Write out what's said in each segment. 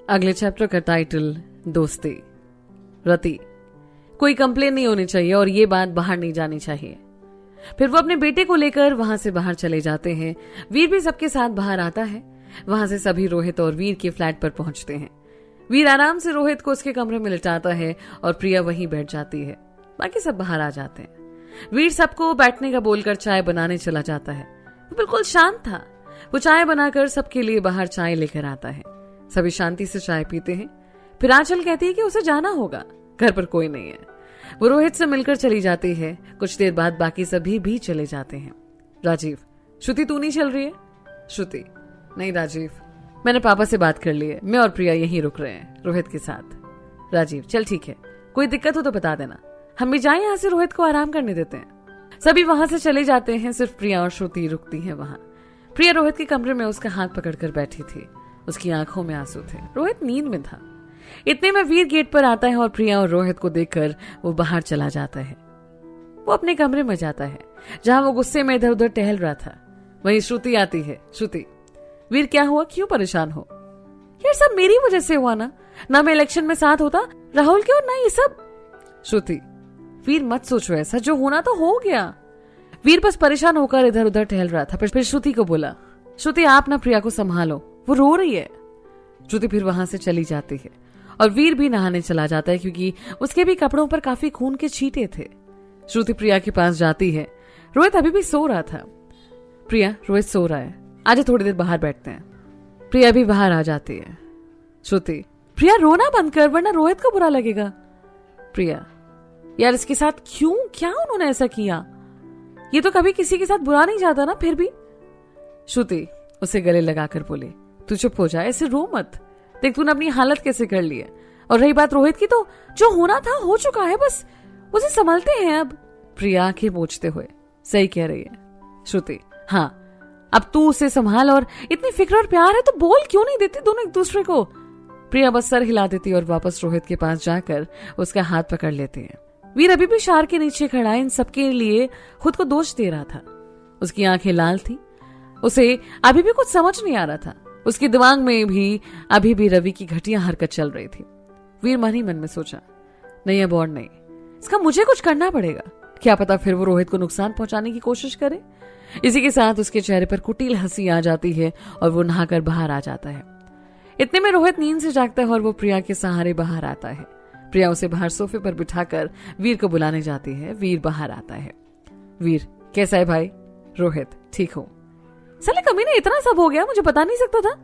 अगले चैप्टर का टाइटल दोस्ती। रति, कोई कंप्लेन नहीं होनी चाहिए और ये बात बाहर नहीं जानी चाहिए। फिर वो अपने बेटे को लेकर वहां से बाहर चले जाते हैं। वीर भी सबके साथ बाहर आता है। वहां से सभी रोहित और वीर के फ्लैट पर पहुंचते हैं। वीर आराम से रोहित को उसके कमरे में लिटाता है और प्रिया वहीं बैठ जाती है। बाकी सब बाहर आ जाते हैं। वीर सबको बैठने का बोलकर चाय बनाने चला जाता है। वो बिल्कुल शांत था। वो चाय बनाकर सबके लिए बाहर चाय लेकर आता है। सभी शांति से चाय पीते हैं। फिर आंचल कहती है कि उसे जाना होगा, घर पर कोई नहीं है। वो रोहित से मिलकर चली जाती है। कुछ देर बाद बाकी सभी भी चले जाते हैं। राजीव, श्रुति तू नहीं चल रही है? श्रुति, नहीं राजीव, मैंने पापा से बात कर ली है, मैं और प्रिया यहीं रुक रहे हैं रोहित के साथ। राजीव, चल ठीक है, कोई दिक्कत हो तो बता देना, हम भी जाएं यहाँ से, रोहित को आराम करने देते हैं। सभी वहां से चले जाते हैं। सिर्फ प्रिया और श्रुति रुकती है वहां। प्रिया रोहित के कमरे में उसका हाथ पकड़कर बैठी थी। उसकी आंखों में आंसू थे। रोहित नींद में था। इतने में वीर गेट पर आता है और प्रिया और रोहित को देखकर वो बाहर चला जाता है। वो अपने कमरे में जाता है जहां वो गुस्से में इधर उधर टहल रहा था। वहीं श्रुति आती है। श्रुति, वीर क्या हुआ, क्यों परेशान हो? यार सब मेरी वजह से हुआ ना मैं इलेक्शन में साथ होता, राहुल के, और ना ये सब। श्रुति, वीर मत सोचो ऐसा, जो होना तो हो गया। वीर बस परेशान होकर इधर उधर टहल रहा था। फिर श्रुति को बोला, श्रुति आप ना प्रिया को संभालो, वो रो रही है। श्रुति फिर वहां से चली जाती है और वीर भी नहाने चला जाता है क्योंकि उसके भी कपड़ों पर काफी खून के छींटे थे। श्रुति प्रिया के पास जाती है। रोहित अभी भी सो रहा था। प्रिया, रोहित सो रहा है, आज थोड़ी देर बाहर बैठते हैं। प्रिया भी बाहर आ जाती है। श्रुति, प्रिया रोना बंद कर वरना रोहित को बुरा लगेगा। प्रिया, यार इसके साथ क्यों, क्या उन्होंने ऐसा किया? ये तो कभी किसी के साथ बुरा नहीं जाता ना, फिर भी। श्रुति उसे गले लगाकर बोले, तू चुप हो जा, ऐसे रो मत, देख तूने अपनी हालत कैसे कर ली है। और रही बात रोहित की, तो जो होना था हो चुका है, बस उसे संभलते हैं अब। प्रिया आंखें पोंछते हुए, सही कह रही है। श्रुति, हाँ अब तू उसे संभाल, और इतनी फिक्र और प्यार है तो बोल क्यों नहीं देती दोनों एक दूसरे को? प्रिया बस सर हिला देती और वापस रोहित के पास जाकर उसका हाथ पकड़ लेती है। वीर अभी भी शार के नीचे खड़ा इन सबके लिए खुद को दोष दे रहा था। उसकी आंखें लाल थी। उसे अभी भी कुछ समझ नहीं आ रहा था। उसके दिमाग में भी अभी भी रवि की घटिया हरकत चल रही थी। वीर मन ही मन में सोचा, नहीं अब और नहीं, इसका मुझे कुछ करना पड़ेगा। क्या पता फिर वो रोहित को नुकसान पहुंचाने की कोशिश करे। इसी के साथ उसके चेहरे पर कुटिल हंसी आ जाती है और वो नहाकर बाहर आ जाता है। इतने में रोहित नींद से जागता है और वो प्रिया के सहारे बाहर आता है। प्रिया उसे बाहर सोफे पर बिठाकर वीर को बुलाने जाती है। वीर बाहर आता है। वीर, कैसा है भाई? रोहित, ठीक हूं। साले कमीने, इतना सब हो गया, मुझे बता नहीं सकता था।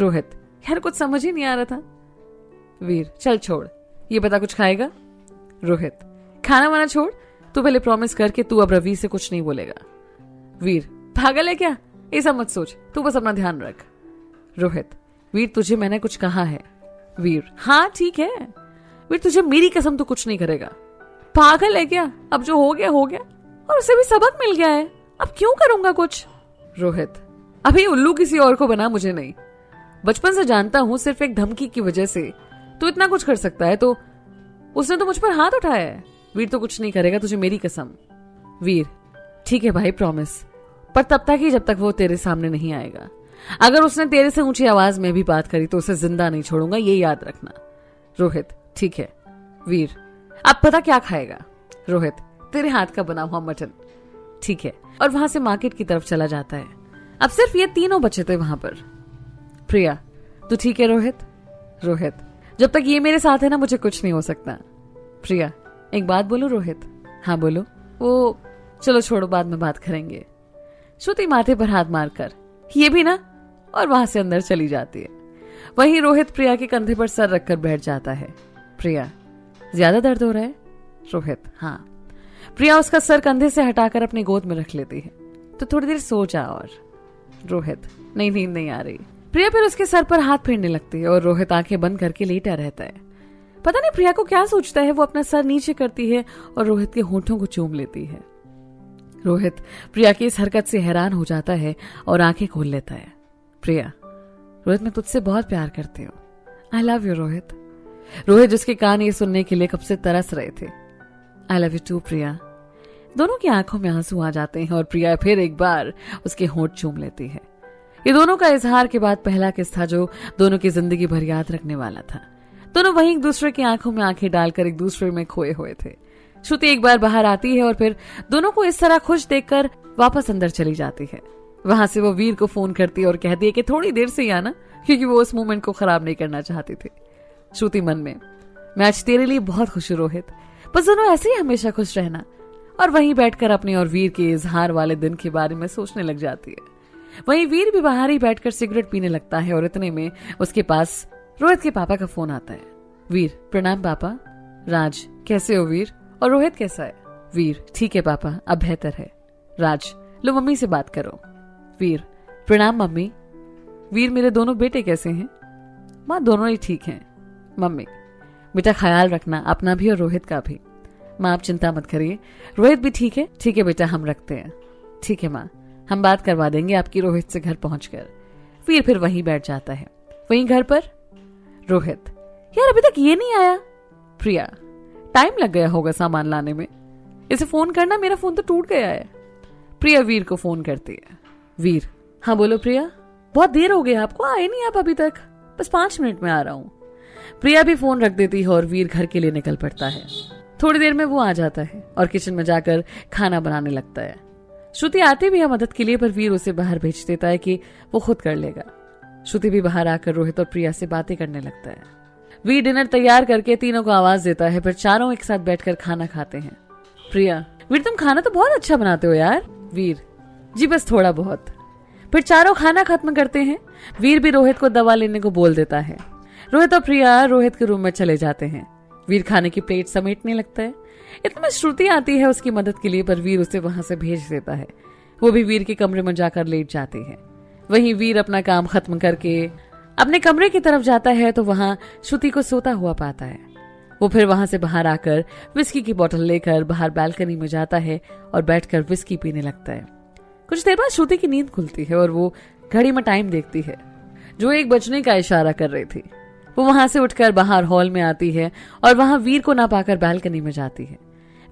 रोहित, यार कुछ समझ ही नहीं आ रहा था। वीर, चल छोड़, ये बता कुछ खाएगा? रोहित, खाना वाना छोड़, तू पहले प्रॉमिस कर कि तू अब रवि से कुछ नहीं बोलेगा। वीर, पागल है क्या? ऐसा मत सोच, तू बस अपना ध्यान रख। रोहित, वीर तुझे मैंने कुछ कहा है। वीर, हाँ ठीक है। वीर, तुझे मेरी कसम तो कुछ नहीं करेगा। पागल है क्या? अब जो हो गया हो गया, और उसे भी सबक मिल गया है, अब क्यों करूंगा कुछ? रोहित, अभी उल्लू किसी और को बना, मुझे नहीं। बचपन से जानता हूं, सिर्फ एक धमकी की वजह से तू इतना कुछ कर सकता है, तो उसने तो मुझ पर हाथ उठाया है। वीर तो कुछ नहीं करेगा, तुझे मेरी कसम। वीर, ठीक है भाई, प्रॉमिस, पर तब तक ही जब तक वो तेरे सामने नहीं आएगा। अगर उसने तेरे से ऊंची आवाज में भी बात करी तो उसे जिंदा नहीं छोड़ूंगा, ये याद रखना। रोहित, ठीक है। वीर, अब पता क्या खाएगा? रोहित, तेरे हाथ का बना हुआ मटन। ठीक है। और वहां से मार्केट की तरफ चला जाता है। अब सिर्फ ये तीनों बचे थे वहां पर। प्रिया, तू ठीक है? रोहित, रोहित, जब तक ये मेरे साथ है ना, मुझे कुछ नहीं हो सकता। प्रिया, एक बात बोलो? रोहित, हाँ बोलो। वो चलो छोड़ो, बाद में बात करेंगे। श्रुति माथे पर हाथ मारकर, ये भी ना, और वहां से अंदर चली जाती है। वहीं रोहित प्रिया के कंधे पर सर रखकर बैठ जाता है। प्रिया, ज्यादा दर्द हो रहा है? रोहित, हाँ। प्रिया उसका सर कंधे से हटाकर अपनी गोद में रख लेती है। तो थोड़ी देर सो जा। और रोहित, नहीं, नींद नहीं आ रही। प्रिया फिर उसके सर पर हाथ फेरने लगती है और रोहित आंखें बंद करके लेटा रहता है। पता नहीं प्रिया को क्या सोचता है। वो अपना सर नीचे करती है और रोहित के होठों को चूम लेती है। रोहित प्रिया की इस हरकत से हैरान हो जाता है और आंखें खोल लेता है। प्रिया, रोहित मैं तुझसे बहुत प्यार करती हूँ। I love you Rohit. Rohit जिसके कान ये सुनने के लिए कब से तरस रहे थे। आई लव यू टू प्रिया। दोनों की आंखों में आंसू आ जाते हैं और प्रिया फिर एक बार उसके होंठ चूम लेती है। ये दोनों का इजहार के बाद पहला किस था जो दोनों की जिंदगी भर याद रखने वाला था। दोनों वहीं एक दूसरे की आंखों में आंखें डालकर एक दूसरे में खोए हुए थे। श्रुति एक बार बाहर आती है और फिर दोनों को इस तरह खुश देखकर वापस अंदर चली जाती है। वहां से वो वीर को फोन करती है और कहती है कि थोड़ी देर से ही आना, क्योंकि वो उस मोमेंट को खराब नहीं करना चाहती थी। श्रुति मन में, मैं आज तेरे लिए बहुत खुश हूं रोहित, बस दोनों ऐसे ही हमेशा खुश रहना। और वहीं बैठकर अपने और वीर के इजहार वाले दिन के बारे में सोचने लग जाती है। वहीं वीर भी बाहर ही बैठकर सिगरेट पीने लगता है और इतने में उसके पास रोहित के पापा का फोन आता है। वीर, प्रणाम पापा। राज, कैसे हो वीर? और रोहित कैसा है? वीर, ठीक है पापा, अब बेहतर है। राज, लो मम्मी से बात करो। वीर, प्रणाम मम्मी। वीर, मेरे दोनों बेटे कैसे हैं? माँ, दोनों ही ठीक हैं। मम्मी, बेटा ख्याल रखना अपना भी और रोहित का भी। माँ, आप चिंता मत करिए, रोहित भी ठीक है। ठीक है बेटा, हम रखते हैं। ठीक है माँ, हम बात करवा देंगे आपकी रोहित से घर पहुंचकर। वीर फिर वहीं बैठ जाता है। वहीं घर पर रोहित, यार अभी तक ये नहीं आया। प्रिया, टाइम लग गया होगा सामान लाने में, इसे फोन करना, मेरा फोन तो टूट गया है। प्रिया वीर को फोन करती है। वीर, हाँ बोलो प्रिया, बहुत देर हो गई आपको, आए नहीं आप अभी तक? बस 5 मिनट में आ रहा हूँ। प्रिया भी फोन रख देती है और वीर घर के लिए निकल पड़ता है। थोड़ी देर में वो आ जाता है और किचन में जाकर खाना बनाने लगता है। श्रुति आती भी है मदद के लिए, पर वीर उसे बाहर भेज देता है कि वो खुद कर लेगा। श्रुति भी बाहर आकर रोहित और प्रिया से बातें करने लगता है। वीर डिनर तैयार करके तीनों को आवाज देता है, फिर चारों एक साथ बैठकर खाना खाते हैं। प्रिया, वीर तुम खाना तो बहुत अच्छा बनाते हो यार। वीर, जी बस थोड़ा बहुत। फिर चारों खाना खत्म करते हैं। वीर भी रोहित को दवा लेने को बोल देता है। रोहित और प्रिया रोहित के रूम में चले जाते हैं। वीर खाने की प्लेट समेटने लगता है। इतने में श्रुति आती है उसकी मदद के लिए, पर वीर उसे वहां से भेज देता है। वो भी वीर के कमरे में जाकर लेट जाती है। वहीं वीर अपना काम खत्म करके अपने कमरे की तरफ जाता है तो वहां श्रुति को सोता हुआ पाता है। वो फिर वहां से बाहर आकर विस्की की बोतल लेकर बाहर बालकनी में जाता है और बैठकर विस्की पीने लगता है। कुछ देर बाद श्रुति की नींद खुलती है और वो घड़ी में टाइम देखती है जो 1 बजने का इशारा कर रही थी। वो वहां से उठकर बाहर हॉल में आती है और वहां वीर को ना पाकर बालकनी में जाती है।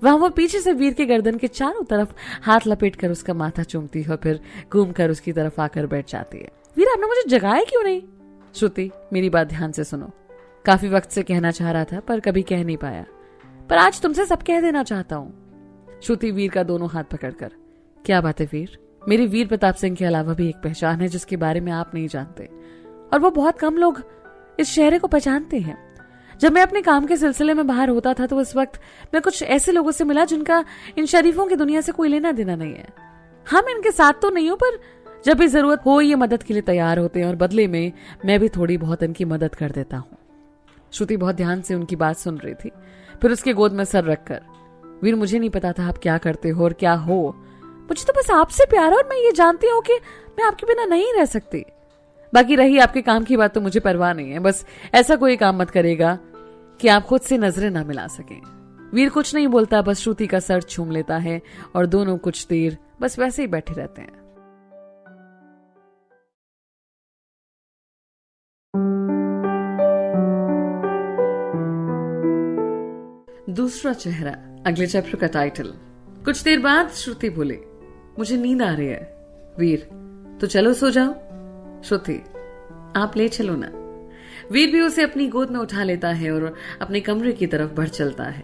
वहां वो पीछे से वीर के गर्दन के चारों तरफ हाथ लपेटकर उसका माथा चूमती है और फिर घूमकर उसकी तरफ आकर बैठ जाती है। वीर, आपने मुझे जगाया क्यों नहीं? श्रुति, मेरी बात ध्यान से सुनो। काफी वक्त से कहना चाह रहा था पर कभी कह नहीं पाया, पर आज तुमसे सब कह देना चाहता हूँ। श्रुति वीर का दोनों हाथ पकड़कर, क्या बात है वीर? मेरी वीर प्रताप सिंह के अलावा भी एक पहचान है जिसके बारे में आप नहीं जानते, और वो बहुत कम लोग इस चेहरे को पहचानते हैं। जब मैं अपने काम के सिलसिले में बाहर होता था तो उस वक्त मैं कुछ ऐसे लोगों से मिला जिनका इन शरीफों की दुनिया से कोई लेना देना नहीं है। हम इनके साथ तो नहीं हो, पर जब भी जरूरत हो ये मदद के लिए तैयार होते हैं और बदले में मैं भी थोड़ी बहुत इनकी मदद कर देता हूँ। श्रुति बहुत ध्यान से उनकी बात सुन रही थी, फिर उसके गोद में सर रखकर, वीर मुझे नहीं पता था आप क्या करते हो और क्या हो, मुझे तो बस आपसे प्यार है और मैं ये जानती हूँ कि मैं आपके बिना नहीं रह सकती। बाकी रही आपके काम की बात तो मुझे परवाह नहीं है, बस ऐसा कोई काम मत करेगा कि आप खुद से नजरें ना मिला सकें। वीर कुछ नहीं बोलता, बस श्रुति का सर छूम लेता है और दोनों कुछ देर बस वैसे ही बैठे रहते हैं। दूसरा चेहरा, अगले चैप्टर का टाइटल। कुछ देर बाद श्रुति बोली, मुझे नींद आ रही है। वीर, तो चलो सो जाओ। श्रुति, आप ले चलो ना। वीर भी उसे अपनी गोद में उठा लेता है और अपने कमरे की तरफ बढ़ चलता है।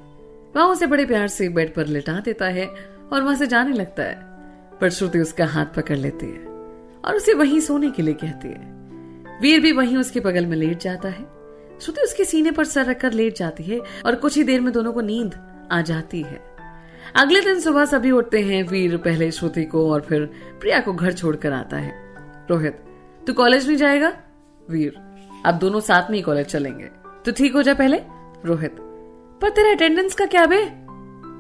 वहां उसे बड़े प्यार से बेड पर लिटा देता है और वहां से जाने लगता है, पर श्रुति उसका हाथ पकड़ लेती है और उसे वहीं सोने के लिए कहती है। वीर भी वहीं उसके बगल में लेट जाता है। श्रुति उसके सीने पर सर रखकर लेट जाती है और कुछ ही देर में दोनों को नींद आ जाती है। अगले दिन सुबह सभी उठते हैं। वीर पहले श्रुति को और फिर प्रिया को घर छोड़कर आता है। रोहित, तू कॉलेज नहीं जाएगा? वीर, अब दोनों साथ में ही कॉलेज चलेंगे, तो ठीक हो जा पहले। रोहित, पर तेरा अटेंडेंस का क्या बे?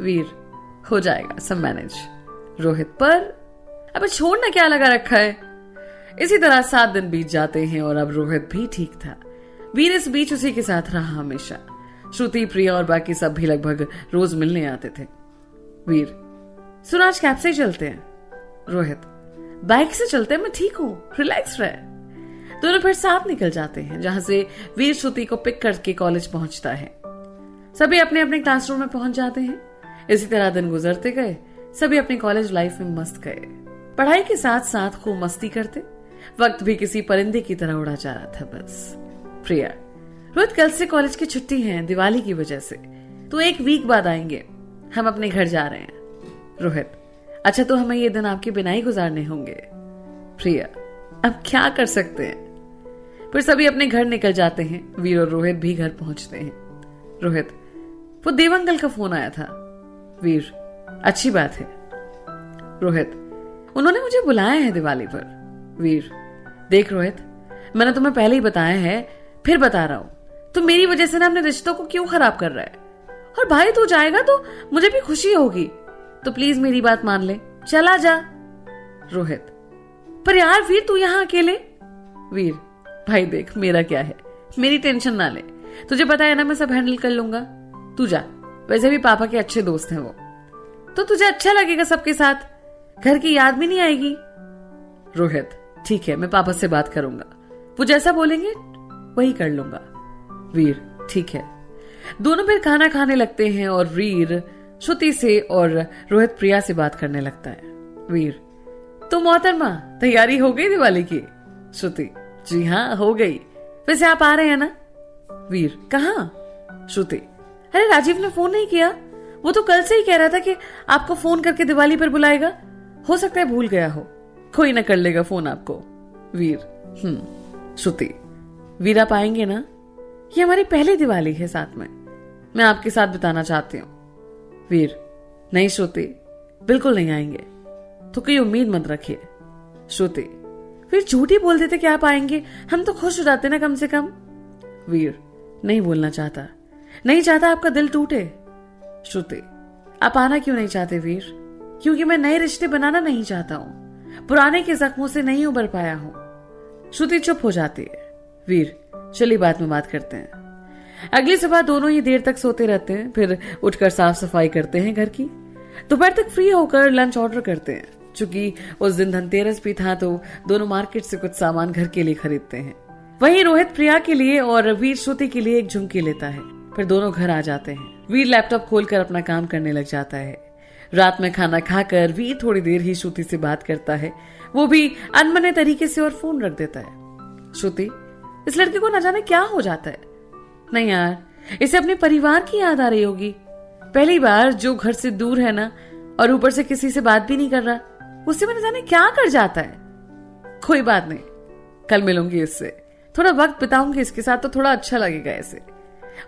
वीर, हो जाएगा सब मैनेज। रोहित, पर अब छोड़ना क्या लगा रखा है। इसी तरह 7 दिन बीत जाते हैं और अब रोहित भी ठीक था। वीर इस बीच उसी के साथ रहा हमेशा। श्रुति, प्रिया और बाकी सब भी लगभग रोज मिलने आते थे। वीर, सुन आज कैब से ही चलते हैं। रोहित, बाइक से चलते हैं, मैं ठीक हूँ, रिलैक्स रहे। दोनों फिर साथ निकल जाते हैं, जहां से वीर श्रुति को पिक करके कॉलेज पहुंचता है। सभी अपने अपने क्लासरूम में पहुंच जाते हैं। इसी तरह दिन गुजरते गए। सभी अपनी कॉलेज लाइफ में मस्त गए, पढ़ाई के साथ साथ खूब मस्ती करते। वक्त भी किसी परिंदे की तरह उड़ा जा रहा था बस। प्रिया, रोहित कल से कॉलेज की छुट्टी है दिवाली की वजह से, तो 1 वीक बाद आएंगे, हम अपने घर जा रहे हैं। रोहित, अच्छा तो हमें ये दिन आपके बिना ही गुजारने होंगे। प्रिया, अब क्या कर सकते हैं। फिर सभी अपने घर निकल जाते हैं। वीर और रोहित भी घर पहुंचते हैं। रोहित, वो देवंगल का फोन आया था। वीर, अच्छी बात है। रोहित, उन्होंने मुझे बुलाया है दिवाली पर। वीर, देख रोहित, मैंने तुम्हें पहले ही बताया है, फिर बता रहा हूं, तुम मेरी वजह से ना अपने रिश्तों को क्यों खराब कर रहा है। और भाई तू जाएगा तो मुझे भी खुशी होगी, तो प्लीज मेरी बात मान ले, चला जा। रोहित, पर यार वीर तू यहां अकेले। वीर, भाई देख मेरा क्या है, मेरी टेंशन ना ले, तुझे पता है ना मैं सब हैंडल कर लूंगा, तू जा। वैसे भी पापा के अच्छे दोस्त हैं वो, तो तुझे अच्छा लगेगा सबके साथ, घर की याद भी नहीं आएगी। रोहित, ठीक है मैं पापा से बात करूंगा, वो जैसा बोलेंगे वही कर लूंगा। वीर, ठीक है। दोनों फिर खाना खाने लगते हैं और वीर श्रुति से और रोहित प्रिया से बात करने लगता है। वीर, तो मोहतरमा तैयारी हो गई दिवाली की। श्रुति, जी हाँ हो गई। वैसे आप आ रहे हैं ना। वीर, कहाँ। श्रुति, अरे राजीव ने फोन नहीं किया, वो तो कल से ही कह रहा था कि आपको फोन करके दिवाली पर बुलाएगा, हो सकता है भूल गया हो, कोई ना कर लेगा फोन आपको। वीर, श्रुति, वीर आप आएंगे ना, ये हमारी पहली दिवाली है साथ में, मैं आपके साथ बिताना चाहती हूँ। वीर, नहीं श्रुति बिल्कुल नहीं आएंगे, तो कोई उम्मीद मत रखिए। श्रुति, फिर झूठी बोल देते कि आप आएंगे, हम तो खुश हो जाते ना कम से कम। वीर, नहीं बोलना चाहता, नहीं चाहता आपका दिल टूटे। श्रुति, आप आना क्यों नहीं चाहते वीर। क्योंकि मैं नए रिश्ते बनाना नहीं चाहता हूं, पुराने के जख्मों से नहीं उबर पाया हूं। श्रुति चुप हो जाती है। वीर, चलिए बाद में बात करते हैं। अगली सुबह दोनों ही देर तक सोते रहते हैं, फिर उठकर साफ सफाई करते हैं घर की। दोपहर तक फ्री होकर लंच ऑर्डर करते हैं। चूंकि उस दिन धनतेरस भी था तो दोनों मार्केट से कुछ सामान घर के लिए खरीदते हैं। वहीं रोहित प्रिया के लिए और वीर श्रुति के लिए एक झुमकी लेता है। फिर दोनों घर आ जाते हैं। वीर लैपटॉप खोलकर अपना काम करने लग जाता है। रात में खाना खाकर वीर थोड़ी देर ही श्रुति से बात करता है, वो भी अनमने तरीके से, और फोन रख देता है। श्रुति, इस लड़के को न जाने क्या हो जाता है। नहीं यार, इसे अपने परिवार की याद आ रही होगी। पहली बार जो घर से दूर है ना, और ऊपर से किसी से बात भी नहीं कर रहा, उससे मैंने जाने क्या कर जाता है। कोई बात नहीं, कल मिलूंगी इससे, थोड़ा वक्त बिताऊंगी इसके साथ तो थोड़ा अच्छा लगेगा ऐसे।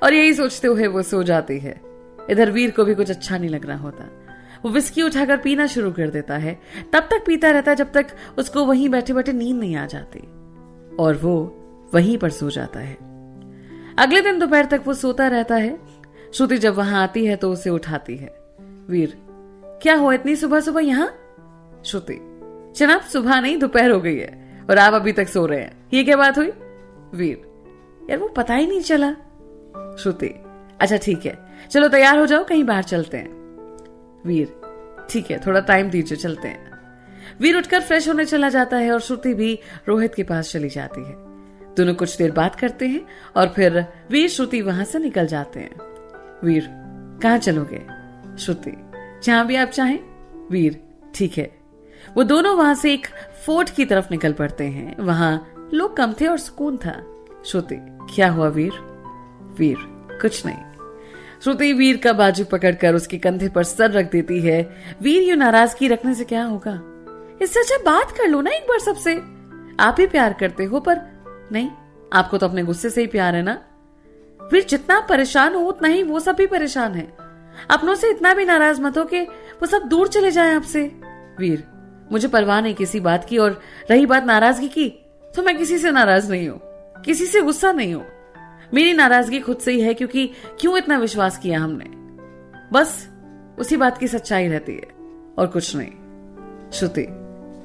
और यही सोचते हुए वो सो जाती है। इधर वीर को भी कुछ अच्छा नहीं लग रहा होता। वो विस्की उठाकर पीना शुरू कर देता है। तब तक पीता रहता है जब तक उसको वहीं बैठे बैठे नींद नहीं आ जाती, और वो वहीं पर सो जाता है। अगले दिन दोपहर तक वो सोता रहता है। श्रुति जब वहां आती है तो उसे उठाती है। वीर, क्या हो इतनी सुबह सुबह यहाँ। श्रुति, जनाब सुबह नहीं दोपहर हो गई है और आप अभी तक सो रहे हैं, ये क्या बात हुई। वीर, यार वो पता ही नहीं चला। श्रुति, अच्छा ठीक है, चलो तैयार हो जाओ, कहीं बाहर चलते हैं। वीर, ठीक है थोड़ा टाइम दीजिए, चलते हैं। वीर उठकर फ्रेश होने चला जाता है और श्रुति भी रोहित के पास चली जाती है। दोनों कुछ देर बात करते हैं और फिर वीर श्रुति वहां से निकल जाते हैं। वीर, कहाँ चलोगे। श्रुति, जहां भी आप चाहें। वीर, ठीक है। वो दोनों वहां से एक फोर्ट की तरफ निकल पड़ते हैं। वहां लोग कम थे और सुकून था। श्रुति, क्या हुआ वीर। वीर, कुछ नहीं। श्रुति वीर का बाजू पकड़कर उसके कंधे पर सर रख देती है। वीर यूं नाराजगी रखने से क्या होगा, इससे अच्छा बात कर लो ना एक बार सबसे। आप ही प्यार करते हो, पर नहीं, आपको तो अपने गुस्से से ही प्यार है ना। वीर, जितना परेशान हो उतना ही वो सब भी परेशान है। अपनों से इतना भी नाराज मत हो कि वो सब दूर चले जाएं आपसे। वीर, मुझे परवाह नहीं किसी बात की, और रही बात नाराजगी की, तो मैं किसी से नाराज नहीं हूं, किसी से गुस्सा नहीं हूं। मेरी नाराजगी खुद से ही है, क्योंकि क्यों इतना विश्वास किया हमने, बस उसी बात की सच्चाई रहती है और कुछ नहीं। श्रुति,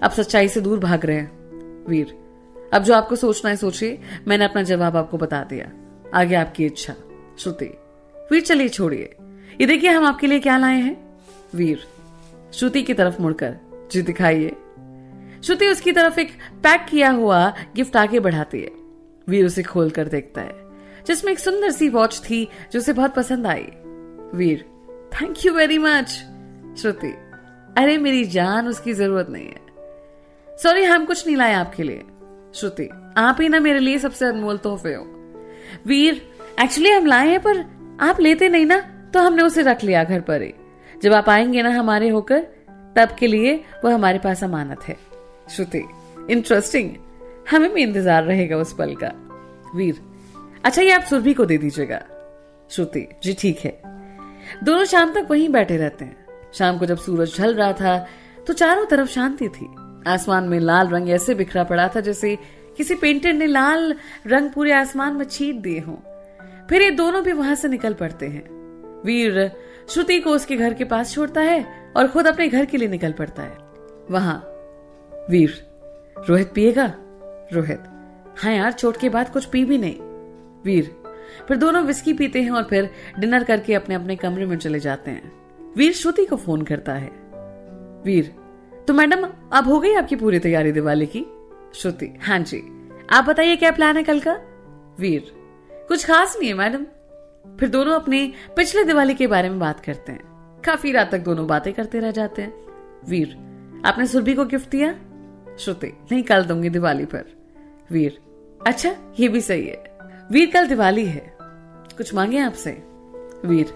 आप सच्चाई से दूर भाग रहे हैं। वीर, अब जो आपको सोचना है सोचिए, मैंने अपना जवाब आपको बता दिया, आगे आपकी इच्छा। श्रुति, वीर चलिए छोड़िए, ये देखिए हम आपके लिए क्या लाए हैं। वीर, श्रुति की तरफ मुड़कर, जी दिखाइए। श्रुति उसकी तरफ एक पैक किया हुआ गिफ्ट आगे बढ़ाती है। वीर उसे खोल कर देखता है, जिसमें एक सुंदर सी वॉच थी जो उसे बहुत पसंद आई। वीर, थैंक यू वेरी मच। श्रुति, अरे मेरी जान, उसकी जरूरत नहीं है। सॉरी, हम कुछ नहीं लाए आपके लिए, श्रुति, आप ही ना मेरे लिए सबसे अनमोल तोहफे हो। वीर, एक्चुअली हम लाए हैं पर आप लेते नहीं ना, तो हमने उसे रख लिया घर पर ही। जब आप आएंगे ना हमारे होकर, तब के लिए वो हमारे पास अमानत है। श्रुति, इंटरेस्टिंग, हमें भी इंतजार रहेगा उस पल का। वीर, अच्छा ये आप सुरभि को दे दीजिएगा। श्रुति, जी ठीक है। दोनों शाम तक वहीं बैठे रहते हैं। शाम को जब सूरज ढल रहा था तो चारों तरफ शांति थी। आसमान में लाल रंग ऐसे बिखरा पड़ा था जैसे किसी पेंटर ने लाल रंग पूरे आसमान में छीट दिए हों। फिर ये दोनों भी वहां से निकल पड़ते हैं। वीर श्रुति को उसके घर के पास छोड़ता है और खुद अपने घर के लिए निकल पड़ता है। वहां वीर, रोहित पिएगा? रोहित, हाँ यार, चोट के बाद कुछ पी भी नहीं। वीर, फिर दोनों विस्की पीते हैं और फिर डिनर करके अपने अपने कमरे में चले जाते हैं। वीर श्रुति को फोन करता है। वीर, तो मैडम अब हो गई आपकी पूरी तैयारी दिवाली की? श्रुति, हाँ जी। आप बताइए क्या प्लान है कल का? वीर, कुछ खास नहीं है मैडम। फिर दोनों अपने पिछले दिवाली के बारे में बात करते हैं। काफी रात तक दोनों बातें करते रह जाते हैं। वीर, आपने सुरभि को गिफ्ट दिया? श्रुति, नहीं, कल दूंगी दिवाली पर। वीर, अच्छा ये भी सही है। वीर, कल दिवाली है, कुछ मांगे आपसे? वीर,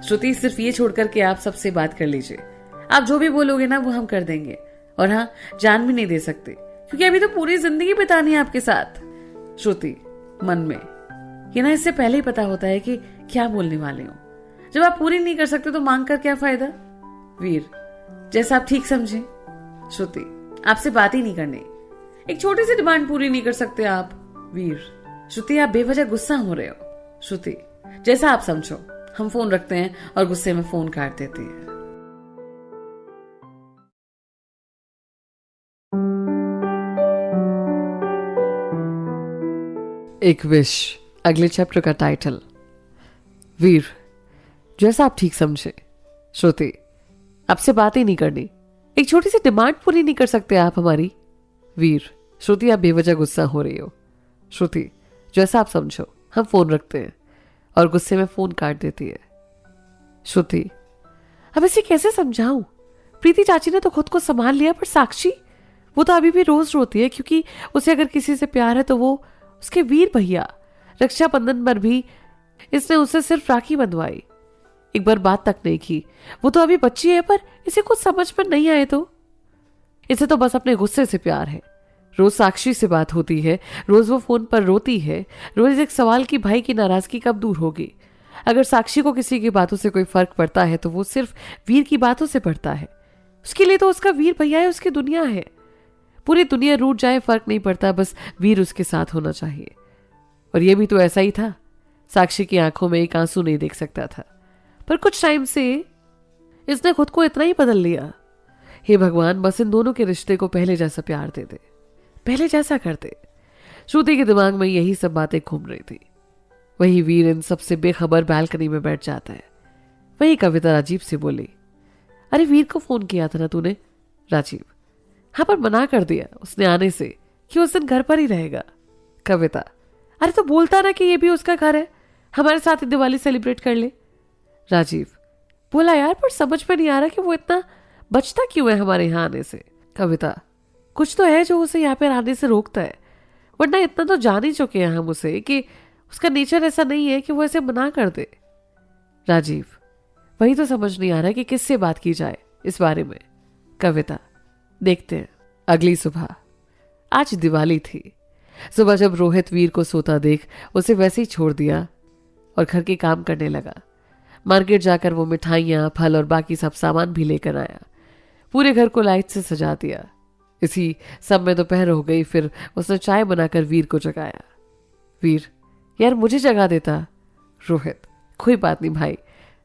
श्रुति सिर्फ ये छोड़कर के आप सबसे बात कर लीजिए। आप जो भी बोलोगे ना वो हम कर देंगे। और हाँ, जान भी नहीं दे सकते क्योंकि अभी तो पूरी जिंदगी बितानी है आपके साथ। श्रुति मन में, ये ना इससे पहले ही पता होता है कि क्या बोलने वाले हो। जब आप पूरी नहीं कर सकते तो मांग कर क्या फायदा? वीर, जैसा आप ठीक समझे। श्रुति, आपसे बात ही नहीं करनी। एक छोटी सी डिमांड पूरी नहीं कर सकते आप? वीर, श्रुति आप बेवजह गुस्सा हो रहे हो। श्रुति, जैसा आप समझो। हम फोन रखते हैं और गुस्से में फोन काट देते हैं। एक विश, अगले चैप्टर का टाइटल। वीर, जैसा आप ठीक समझे। श्रुति, आपसे बात ही नहीं करनी। एक छोटी सी डिमांड पूरी नहीं कर सकते आप हमारी? वीर, श्रुति आप बेवजह गुस्सा हो रही हो। श्रुति, जैसा आप समझो। हम फोन रखते हैं और गुस्से में फोन काट देती है। श्रुति, अब इसे कैसे समझाऊं? प्रीति चाची ने तो खुद को संभाल लिया, पर साक्षी, वो तो अभी भी रोज रोती है क्योंकि उसे अगर किसी से प्यार है तो वो उसके वीर भैया। रक्षाबंधन पर भी इसने उससे सिर्फ राखी बंधवाई, एक बार बात तक नहीं की। वो तो अभी बच्ची है, पर इसे कुछ समझ में नहीं आए तो इसे तो बस अपने गुस्से से प्यार है। रोज साक्षी से बात होती है, रोज वो फोन पर रोती है, रोज एक सवाल कि भाई की नाराजगी कब दूर होगी। अगर साक्षी को किसी की बातों से कोई फर्क पड़ता है तो वो सिर्फ वीर की बातों से पड़ता है। उसके लिए तो उसका वीर भैया है, उसकी दुनिया है। पूरी दुनिया रूठ जाए फर्क नहीं पड़ता, बस वीर उसके साथ होना चाहिए। और ये भी तो ऐसा ही था। साक्षी की आंखों में एक आंसू नहीं देख सकता था, पर कुछ टाइम से इसने खुद को इतना ही बदल लिया। हे भगवान, बस इन दोनों के रिश्ते को पहले जैसा प्यार दे दे, पहले जैसा कर दे। श्रुति के दिमाग में यही सब बातें घूम रही थी। वही वीर इन सबसे बेखबर बैल्कनी में बैठ जाता है। वही कविता राजीव से बोली, अरे वीर को फोन किया था ना तूने? राजीव, हाँ, पर मना कर दिया उसने आने से कि उस दिन घर पर ही रहेगा। कविता, अरे तो बोलता ना कि ये भी उसका घर है, हमारे साथ ही दिवाली सेलिब्रेट कर ले। राजीव, बोला यार, पर समझ में नहीं आ रहा कि वो इतना बचता क्यों है हमारे यहाँ आने से। कविता, कुछ तो है जो उसे यहाँ पे आने से रोकता है, वरना इतना तो जान ही चुके हैं हम उसे कि उसका नेचर ऐसा नहीं है कि वो ऐसे मना कर दे। राजीव, वही तो समझ नहीं आ रहा कि किससे बात की जाए इस बारे में। कविता, देखते हैं। अगली सुबह, आज दिवाली थी। सुबह जब रोहित वीर को सोता देख उसे वैसे ही छोड़ दिया और घर के काम करने लगा। मार्केट जाकर वो मिठाइयाँ, फल और बाकी सब सामान भी लेकर आया। पूरे घर को लाइट से सजा दिया। इसी सब में दोपहर हो गई। फिर उसने चाय बनाकर वीर को जगाया। वीर, यार मुझे जगा देता। रोहित, कोई बात नहीं भाई,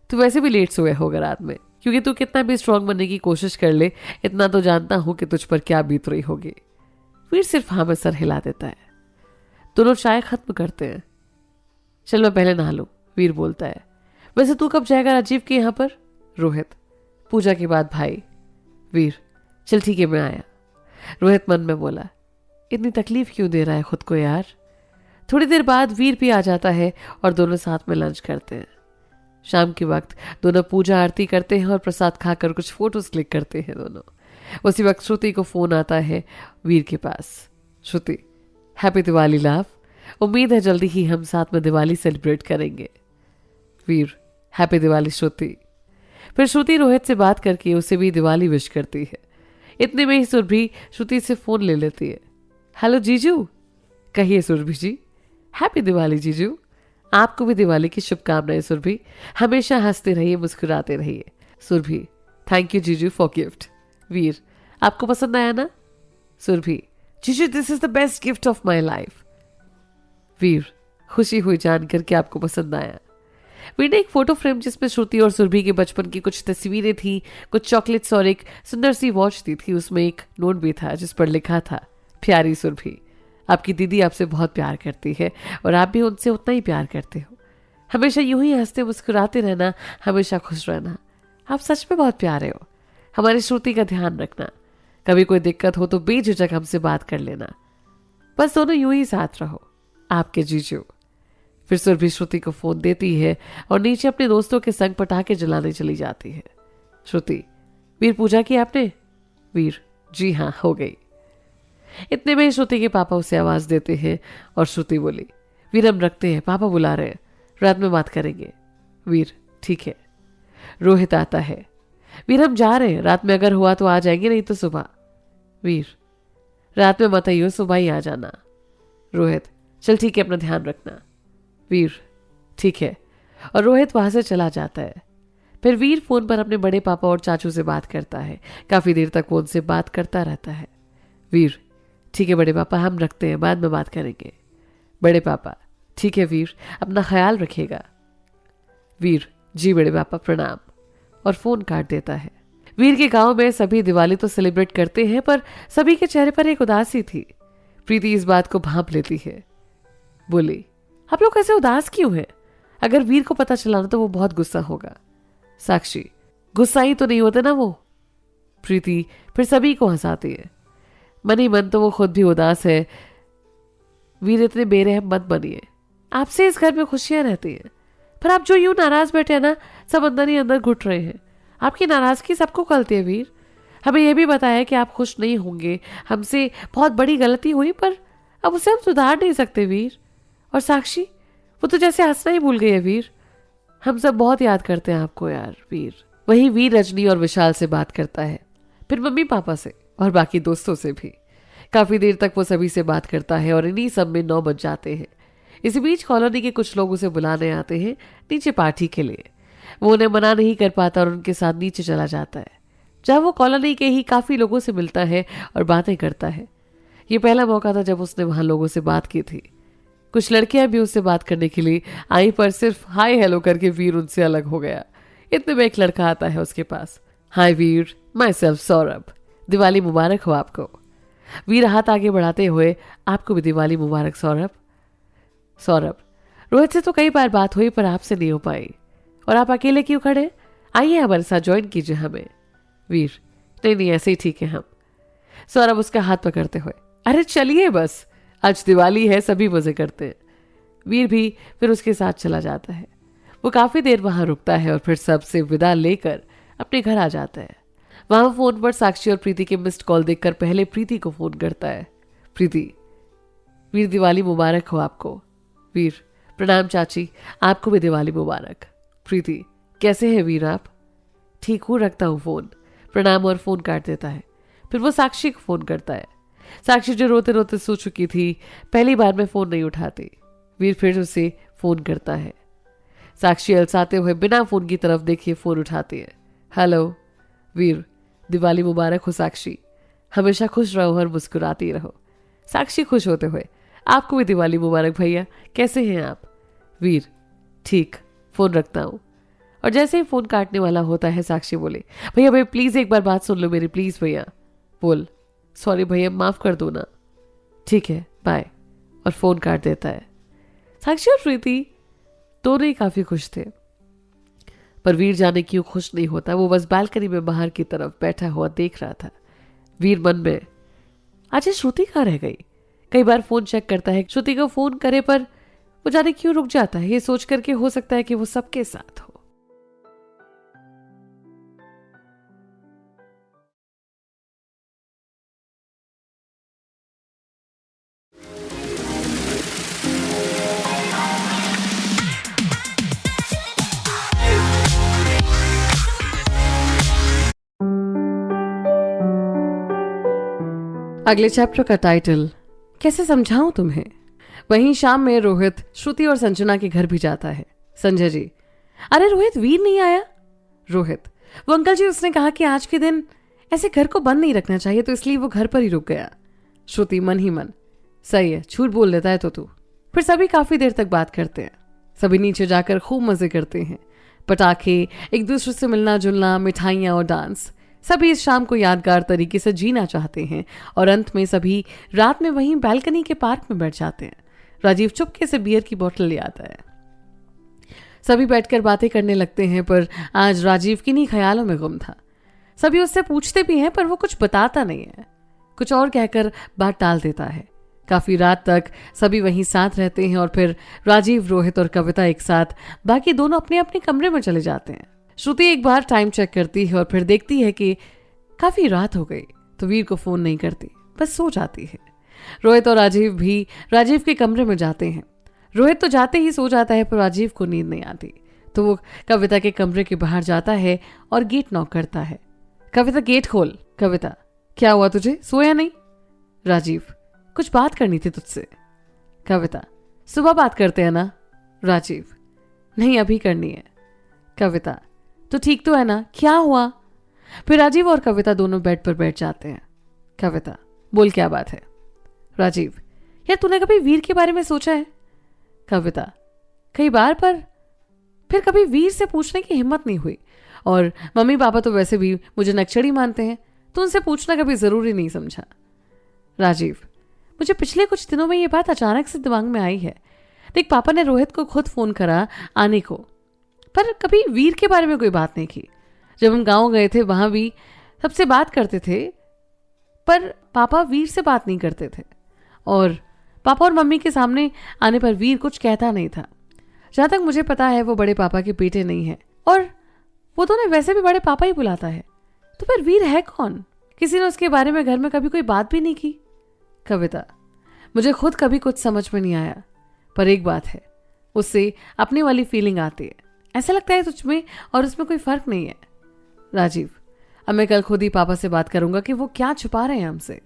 तू वैसे भी लेट सोया होगा रात में, क्योंकि तू कितना भी स्ट्रांग बनने की कोशिश कर ले, इतना तो जानता हूं कि तुझ पर क्या बीत रही होगी। वीर सिर्फ हाँ में सर हिला देता है। दोनों चाय खत्म करते हैं। चल मैं पहले नहा लूं, वीर बोलता है। वैसे तू कब जाएगा राजीव के यहाँ पर? रोहित, पूजा के बाद भाई। वीर, चल ठीक है मैं आया। रोहित मन में बोला, इतनी तकलीफ क्यों दे रहा है खुद को यार। थोड़ी देर बाद वीर भी आ जाता है और दोनों साथ में लंच करते हैं। शाम के वक्त दोनों पूजा आरती करते हैं और प्रसाद खाकर कुछ फोटोज क्लिक करते हैं दोनों। उसी वक्त श्रुति को फोन आता है वीर के पास। श्रुति, हैप्पी दिवाली लव। उम्मीद है जल्दी ही हम साथ में दिवाली सेलिब्रेट करेंगे। वीर, हैप्पी दिवाली श्रुति। फिर श्रुति रोहित से बात करके उसे भी दिवाली विश करती है। इतने में ही सुरभि श्रुति से फोन ले लेती है। हेलो जीजू। कहिए सुरभि जी। हैप्पी दिवाली जीजू। आपको भी दिवाली की शुभकामनाएं सुरभि। हमेशा हंसते रहिए, मुस्कुराते रहिए। सुरभि, थैंक यू जीजू फॉर गिफ्ट। वीर, आपको पसंद आया ना? सुरभि, जीजू this is the best gift of my life. Veer, खुशी हुई जानकर कि आपको पसंद आया। वीर ने एक फोटो फ्रेम जिसमें श्रुति और सुरभि के बचपन की कुछ तस्वीरें थी, कुछ चॉकलेट्स और एक सुंदर सी वॉच दी थी। उसमें एक नोट भी था जिस पर लिखा था, प्यारी सुरभि, आपकी दीदी आपसे बहुत प्यार करती है और आप भी उनसे उतना ही प्यार करते हो। हमेशा यूं ही हंसते मुस्कुराते रहना, हमेशा खुश रहना। आप सच में बहुत प्यारे हो। हमारी श्रुति का ध्यान रखना। कभी कोई दिक्कत हो तो बेझिझक हमसे बात कर लेना। बस दोनों यूं ही साथ रहो। आपके जीजू। फिर सुरभि श्रुति को फोन देती है और नीचे अपने दोस्तों के संग पटाखे जलाने चली जाती है। श्रुति, वीर पूजा की आपने? वीर, जी हाँ हो गई। इतने में श्रुति के पापा उसे आवाज देते हैं और श्रुति बोली, वीर हम रखते हैं, पापा बुला रहे हैं, रात में बात करेंगे। वीर, ठीक है। रोहित आता है। वीर हम जा रहे हैं, रात में अगर हुआ तो आ जाएंगे, नहीं तो सुबह। वीर, रात में मत आइयो, सुबह ही आ जाना। रोहित, चल ठीक है, अपना ध्यान रखना। वीर, ठीक है। और रोहित वहां से चला जाता है। फिर वीर फोन पर अपने बड़े पापा और चाचू से बात करता है। काफी देर तक वो उनसे बात करता रहता है। वीर, ठीक है बड़े पापा, हम रखते हैं, बाद में बात करेंगे। बड़े पापा, ठीक है वीर, अपना ख्याल रखिएगा। वीर, जी बड़े पापा प्रणाम। और फोन काट देता है। वीर के गांव में सभी दिवाली तो सेलिब्रेट करते हैं, पर सभी के चेहरे पर एक उदासी थी। प्रीति इस बात को भांप लेती है। बोली, आप लोग ऐसे उदास क्यों हैं? अगर वीर को पता चला ना तो वो बहुत गुस्सा होगा। साक्षी, गुस्सा ही तो नहीं होते ना वो। प्रीति फिर सभी को हंसाती है। मन ही मन तो वो खुद भी उदास है। वीर इतने बेरहम मत बनिए, आपसे इस घर में खुशियां रहती हैं, पर आप जो यूं नाराज बैठे हैं ना, सब अंदर ही अंदर घुट रहे हैं। आपकी नाराजगी सबको खलती है वीर। हमें यह भी बताया कि आप खुश नहीं होंगे, हमसे बहुत बड़ी गलती हुई, पर अब उसे हम सुधार नहीं सकते वीर। और साक्षी, वो तो जैसे हंसना ही भूल गई है वीर। हम सब बहुत याद करते हैं आपको यार वीर। वही वीर रजनी और विशाल से बात करता है, फिर मम्मी पापा से और बाकी दोस्तों से भी। काफी देर तक वो सभी से बात करता है और इन्हीं सब में 9 बज जाते हैं। इसी बीच कॉलोनी के कुछ लोग उसे बुलाने आते हैं नीचे पार्टी के लिए। वो उन्हें मना नहीं कर पाता और उनके साथ नीचे चला जाता है, जहाँ वो कॉलोनी के ही काफी लोगों से मिलता है और बातें करता है। ये पहला मौका था जब उसने वहां लोगों से बात की थी। कुछ लड़कियां भी उससे बात करने के लिए आई, पर सिर्फ हाय हेलो करके वीर उनसे अलग हो गया। इतने में एक लड़का आता है उसके पास। हाय वीर, माई सेल्फ सौरभ, दिवाली मुबारक हो आपको। वीर हाथ आगे बढ़ाते हुए, आपको भी दिवाली मुबारक सौरभ। सौरभ, रोहित से तो कई बार बात हुई पर आपसे नहीं हो पाई, और आप अकेले क्यों खड़े? आइए हमारे साथ ज्वाइन कीजिए हमें। वीर, नहीं नहीं ऐसे ही ठीक है हम। सौरभ उसका हाथ पकड़ते हुए, अरे चलिए बस, आज दिवाली है, सभी मजे करते हैं। वीर भी फिर उसके साथ चला जाता है। वो काफी देर वहां रुकता है और फिर सबसे विदा लेकर अपने घर आ जाता है। वहां फोन पर साक्षी और प्रीति के मिस्ड कॉल देखकर पहले प्रीति को फोन करता है। प्रीति, वीर दिवाली मुबारक हो आपको। वीर, प्रणाम चाची, आपको भी दिवाली मुबारक। प्रीति, कैसे हैं वीर आप? ठीक हूं, रखता हूं फोन। प्रणाम और फोन काट देता है। फिर वो साक्षी को फोन करता है। साक्षी जो रोते रोते सो चुकी थी, पहली बार में फोन नहीं उठाती। वीर फिर उसे फोन करता है। साक्षी अलसाते हुए बिना फोन की तरफ देखे फोन उठाती है। हेलो वीर, दिवाली मुबारक हो साक्षी, हमेशा खुश रहो और मुस्कुराती रहो। साक्षी खुश होते हुए, आपको भी दिवाली मुबारक भैया, कैसे हैं आप? वीर, ठीक, फोन रखता हूं। और जैसे ही फोन काटने वाला होता है, साक्षी बोले, भैया भैया प्लीज एक बार बात सुन लो मेरी, प्लीज भैया। बोल, सॉरी भैया, माफ कर दो ना। ठीक है, बाय। और फोन काट देता है। साक्षी और प्रीति दोनों ही काफी खुश थे, पर वीर जाने क्यों खुश नहीं होता। वो बस बालकनी में बाहर की तरफ बैठा हुआ देख रहा था। वीर मन में, आज ये श्रुति कहाँ रह गई? कई बार फोन चेक करता है, श्रुति को फोन करे, पर वो जाने क्यों रुक जाता है। ये सोच करके हो सकता है कि वो सबके साथ हो। अगले चैप्टर का टाइटल कैसे समझाऊं तुम्हें। वहीं शाम में रोहित श्रुति और संजना के घर भी जाता है। संजय जी, अरे रोहित, वीर नहीं आया। रोहित, वो अंकल जी, उसने कहा कि आज के दिन ऐसे घर को बंद नहीं रखना चाहिए, तो इसलिए वो घर पर ही रुक गया। श्रुति मन ही मन, सही है, झूठ बोल लेता है तो तू। फिर सभी काफी देर तक बात करते हैं। सभी नीचे जाकर खूब मजे करते हैं। पटाखे, एक दूसरे से मिलना जुलना, मिठाइयां और डांस। सभी इस शाम को यादगार तरीके से जीना चाहते हैं और अंत में सभी रात में वहीं बालकनी के पार्क में बैठ जाते हैं। राजीव चुपके से बियर की बोतल ले आता है। सभी बैठकर बातें करने लगते हैं, पर आज राजीव किन्हीं ख्यालों में गुम था। सभी उससे पूछते भी हैं, पर वो कुछ बताता नहीं है, कुछ और कहकर बात टाल देता है। काफी रात तक सभी वहीं साथ रहते हैं और फिर राजीव, रोहित और कविता एक साथ, बाकी दोनों अपने अपने कमरे में चले जाते हैं। श्रुति एक बार टाइम चेक करती है और फिर देखती है कि काफी रात हो गई, तो वीर को फोन नहीं करती, बस सो जाती है। रोहित और राजीव भी राजीव के कमरे में जाते हैं। रोहित तो जाते ही सो जाता है, पर राजीव को नींद नहीं आती, तो वो कविता के कमरे के बाहर जाता है और गेट नॉक करता है। कविता, गेट खोल। कविता, क्या हुआ तुझे, सोया नहीं? राजीव, कुछ बात करनी थी तुझसे। कविता, सुबह बात करते हैं ना? राजीव, नहीं, अभी करनी है। कविता, तो ठीक तो है ना, क्या हुआ? फिर राजीव और कविता दोनों बेड पर बैठ जाते हैं। कविता, बोल क्या बात है? राजीव, यार तूने कभी वीर के बारे में सोचा है? कविता, कई बार, पर फिर कभी वीर से पूछने की हिम्मत नहीं हुई, और मम्मी पापा तो वैसे भी मुझे नक्सड़ी मानते हैं, तो उनसे पूछना कभी जरूरी नहीं समझा। राजीव, मुझे पिछले कुछ दिनों में ये बात अचानक से दिमाग में आई है। देख, पापा ने रोहित को खुद फोन करा आने को, पर कभी वीर के बारे में कोई बात नहीं की। जब हम गांव गए थे वहां भी सबसे बात करते थे, पर पापा वीर से बात नहीं करते थे, और पापा और मम्मी के सामने आने पर वीर कुछ कहता नहीं था। जहां तक मुझे पता है वो बड़े पापा के बेटे नहीं है, और वो तो उन्हें वैसे भी बड़े पापा ही बुलाता है, तो फिर वीर है कौन? किसी ने उसके बारे में घर में कभी कोई बात भी नहीं की। कविता, मुझे खुद कभी कुछ समझ में नहीं आया, पर एक बात है, उससे अपनी वाली फीलिंग आती है। ऐसा लगता है तुझ में और उसमें कोई फर्क नहीं है। राजीव, अब मैं कल खुद ही पापा से बात करूंगा कि वो क्या छुपा रहे हैं हमसे।